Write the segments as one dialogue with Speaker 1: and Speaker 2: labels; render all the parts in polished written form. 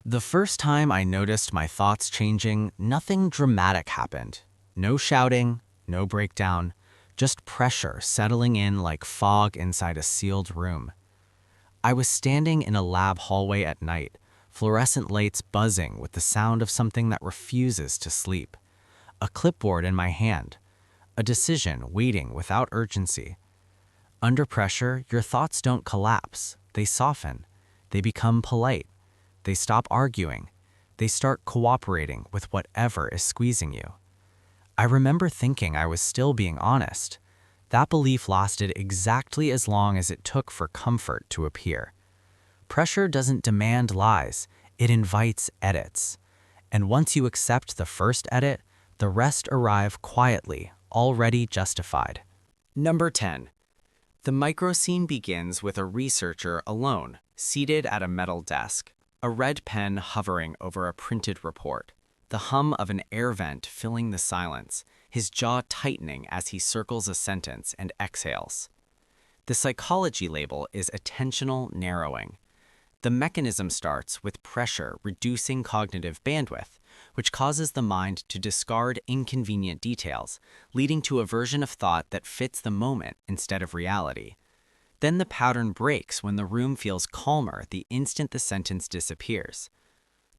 Speaker 1: The first time I noticed my thoughts changing, nothing dramatic happened. No shouting, no breakdown, just pressure settling in like fog inside a sealed room. I was standing in a lab hallway at night, fluorescent lights buzzing with the sound of something that refuses to sleep. A clipboard in my hand, a decision waiting without urgency. Under pressure, your thoughts don't collapse, they soften. They become polite. They stop arguing. They start cooperating with whatever is squeezing you. I remember thinking I was still being honest. That belief lasted exactly as long as it took for comfort to appear. Pressure doesn't demand lies, it invites edits. And once you accept the first edit, the rest arrive quietly, already justified. Number 10. The microscene begins with a researcher alone, seated at a metal desk, a red pen hovering over a printed report, the hum of an air vent filling the silence, his jaw tightening as he circles a sentence and exhales. The psychology label is attentional narrowing. The mechanism starts with pressure reducing cognitive bandwidth, which causes the mind to discard inconvenient details, leading to a version of thought that fits the moment instead of reality. Then the pattern breaks when the room feels calmer the instant the sentence disappears.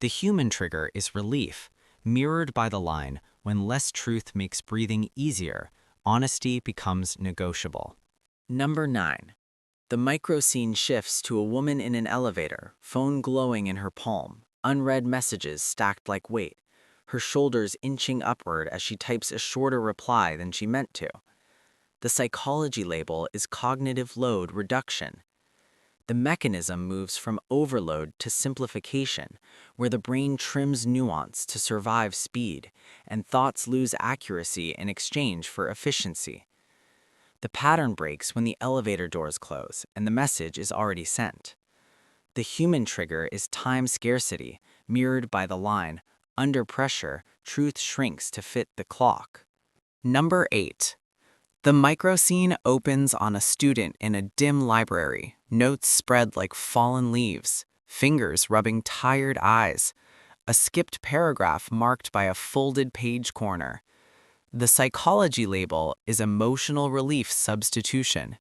Speaker 1: The human trigger is relief, mirrored by the line, when less truth makes breathing easier, honesty becomes negotiable. Number 9. The microscene shifts to a woman in an elevator, phone glowing in her palm, unread messages stacked like weight, her shoulders inching upward as she types a shorter reply than she meant to. The psychology label is cognitive load reduction. The mechanism moves from overload to simplification, where the brain trims nuance to survive speed, and thoughts lose accuracy in exchange for efficiency. The pattern breaks when the elevator doors close and the message is already sent. The human trigger is time scarcity, mirrored by the line, under pressure, truth shrinks to fit the clock. Number 8. The microscene opens on a student in a dim library, notes spread like fallen leaves, fingers rubbing tired eyes, a skipped paragraph marked by a folded page corner. The psychology label is emotional relief substitution.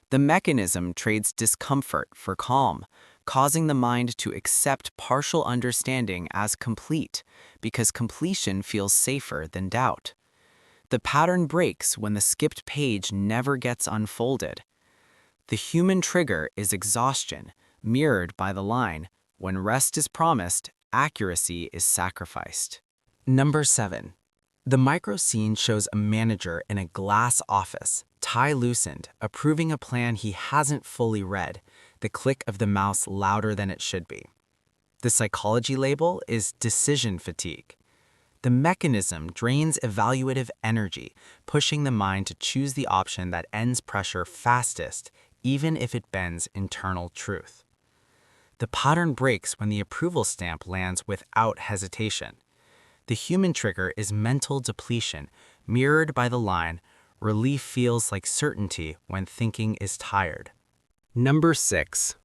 Speaker 1: The mechanism trades discomfort for calm, causing the mind to accept partial understanding as complete because completion feels safer than doubt. The pattern breaks when the skipped page never gets unfolded. The human trigger is exhaustion, mirrored by the line, when rest is promised, accuracy is sacrificed. Number 7. The microscene shows a manager in a glass office, tie loosened, approving a plan he hasn't fully read, the click of the mouse louder than it should be. The psychology label is decision fatigue. The mechanism drains evaluative energy, pushing the mind to choose the option that ends pressure fastest, even if it bends internal truth. The pattern breaks when the approval stamp lands without hesitation. The human trigger is mental depletion, mirrored by the line, relief feels like certainty when thinking is tired. Number 6.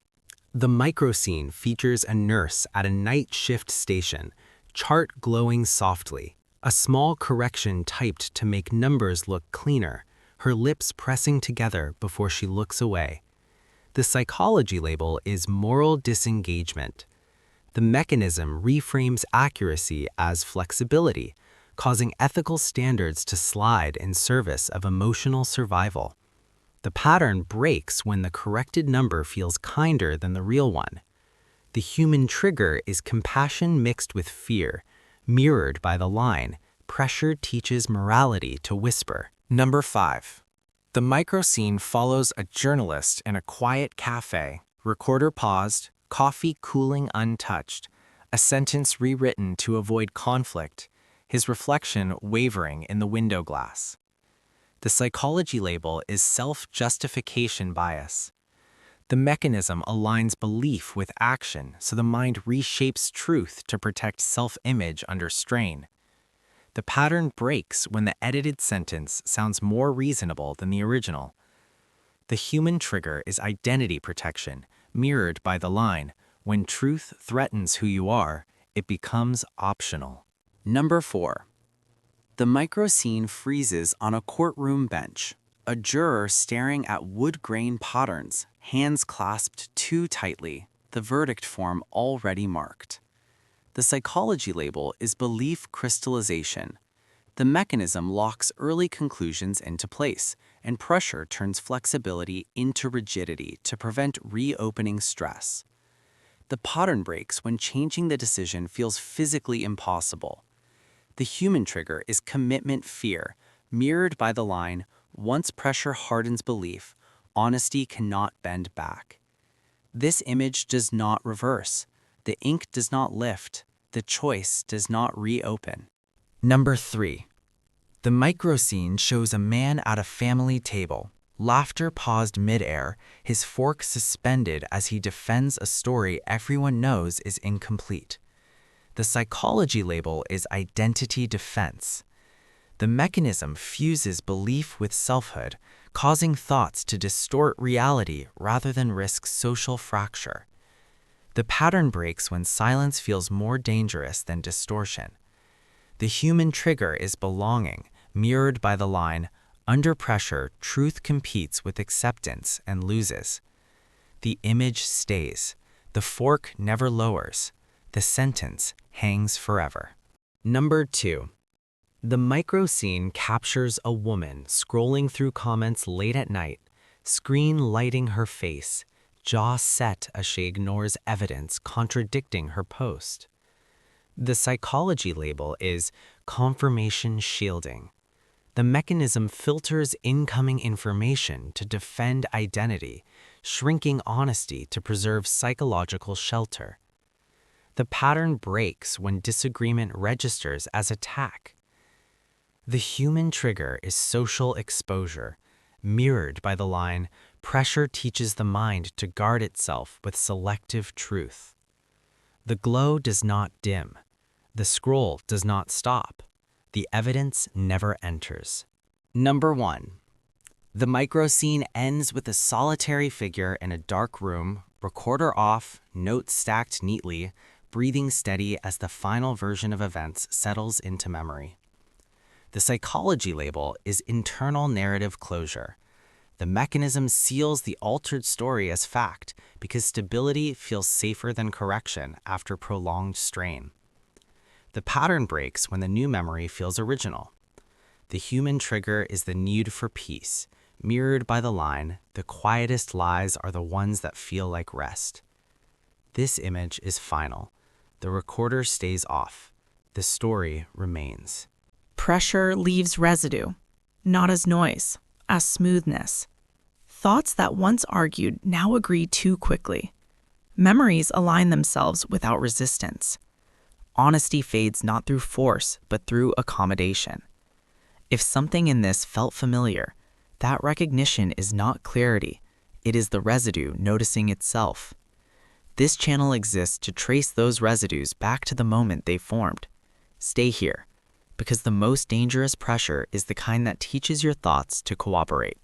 Speaker 1: The microscene features a nurse at a night shift station, chart glowing softly, a small correction typed to make numbers look cleaner, her lips pressing together before she looks away. The psychology label is moral disengagement. The mechanism reframes accuracy as flexibility, causing ethical standards to slide in service of emotional survival. The pattern breaks when the corrected number feels kinder than the real one. The human trigger is compassion mixed with fear, mirrored by the line, pressure teaches morality to whisper. Number 5. The microscene follows a journalist in a quiet cafe, recorder paused, coffee cooling untouched, a sentence rewritten to avoid conflict, his reflection wavering in the window glass. The psychology label is self-justification bias. The mechanism aligns belief with action, so the mind reshapes truth to protect self-image under strain. The pattern breaks when the edited sentence sounds more reasonable than the original. The human trigger is identity protection, mirrored by the line, When truth threatens who you are, it becomes optional. Number 4. The micro scene freezes on a courtroom bench. A juror staring at wood grain patterns, hands clasped too tightly, the verdict form already marked. The psychology label is belief crystallization. The mechanism locks early conclusions into place, and pressure turns flexibility into rigidity to prevent reopening stress. The pattern breaks when changing the decision feels physically impossible. The human trigger is commitment fear, mirrored by the line, "Once pressure hardens belief, honesty cannot bend back." This image does not reverse. The ink does not lift. The choice does not reopen. Number 3. The micro scene shows a man at a family table. Laughter paused midair, his fork suspended as he defends a story everyone knows is incomplete. The psychology label is identity defense. The mechanism fuses belief with selfhood, causing thoughts to distort reality rather than risk social fracture. The pattern breaks when silence feels more dangerous than distortion. The human trigger is belonging, mirrored by the line, "Under pressure, truth competes with acceptance and loses." The image stays. The fork never lowers. The sentence hangs forever. Number 2. The micro scene captures a woman scrolling through comments late at night, screen lighting her face, jaw set as she ignores evidence contradicting her post. The psychology label is confirmation shielding. The mechanism filters incoming information to defend identity, shrinking honesty to preserve psychological shelter. The pattern breaks when disagreement registers as attack. The human trigger is social exposure, mirrored by the line, "Pressure teaches the mind to guard itself with selective truth." The glow does not dim. The scroll does not stop. The evidence never enters. Number 1. The micro scene ends with a solitary figure in a dark room, recorder off, notes stacked neatly, breathing steady as the final version of events settles into memory. The psychology label is internal narrative closure. The mechanism seals the altered story as fact because stability feels safer than correction after prolonged strain. The pattern breaks when the new memory feels original. The human trigger is the need for peace, mirrored by the line, "The quietest lies are the ones that feel like rest." This image is final. The recorder stays off. The story remains.
Speaker 2: Pressure leaves residue, not as noise, as smoothness. Thoughts that once argued now agree too quickly. Memories align themselves without resistance. Honesty fades not through force, but through accommodation. If something in this felt familiar, that recognition is not clarity. It is the residue noticing itself. This channel exists to trace those residues back to the moment they formed. Stay here, because the most dangerous pressure is the kind that teaches your thoughts to cooperate.